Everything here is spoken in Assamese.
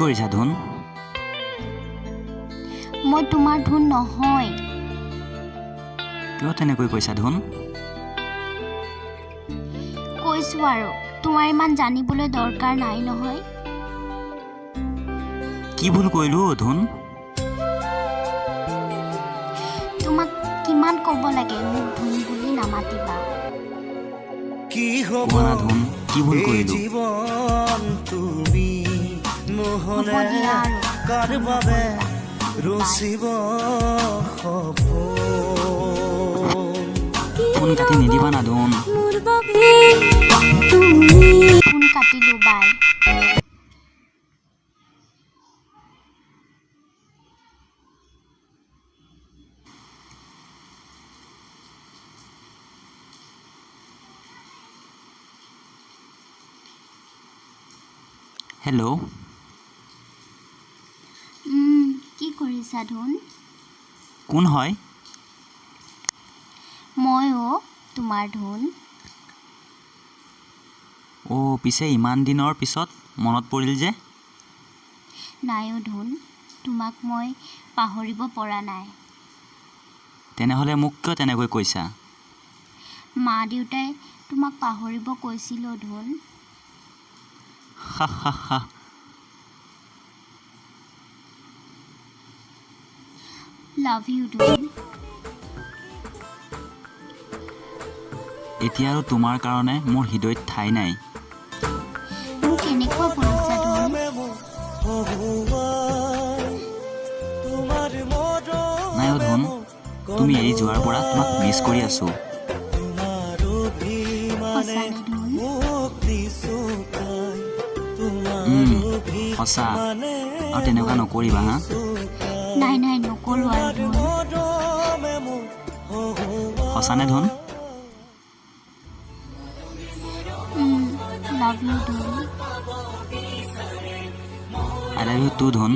কৰিছা ধুন? মই তোমাৰ ধুন নহয়। কিয় তেনেকৈ কৈছা ধুন? কৈছো আৰু তোমাৰ ইমান জানিবলৈ দৰকাৰ নাই নহয়। কি ভুল কৰিলো ধুন? তোমাক কিমান ক'ব লাগে মোক ধুন বুলি নামাতিবা। কি হ'ব কোৱা না ধুন, কি ভুল এই কৰিলো? জীৱন তুমি হ'ব নহলে দিয়া আৰু কাৰ ভুল বাবে নকৰিবা। ৰচিব সপোন ফোন কাটি নিদিবা না ধুন। ফোন কাটিলো বাই। হেল্ল'। কি কৰিছা ধুন? কোন হয়? মই তোমাৰ ধুন। পিছে ইমান দিনৰ পিছত মনত পৰিল যে? নাইও ধুন, তোমাক মই পাহৰিব পৰা নাই। তেনেহ'লে মোক কিয় তেনেকৈ কৈছা? মা দেউতাই তোমাক পাহৰিব কৈছিলো ধুন। হা হা হা। লাভ ইউ ধুন। এতিয়া আৰু তোমাৰ কাৰণে মোৰ হৃদয়ত ঠাই নাই। মোক কেনেকুৱা কৰিছা ধুন? নাই অ' ধুন, তুমি এৰি যোৱাৰ পৰা তোমাক মিছ কৰি আছোঁ। সঁচানে ধুন? সঁচা, আৰু তেনেকুৱা নকৰিবা হা। নাই নকৰো আৰু ধুন। সঁচানে ধুন? লাভ ইউ ধুন। আই লাভ ইউ টু ধুন।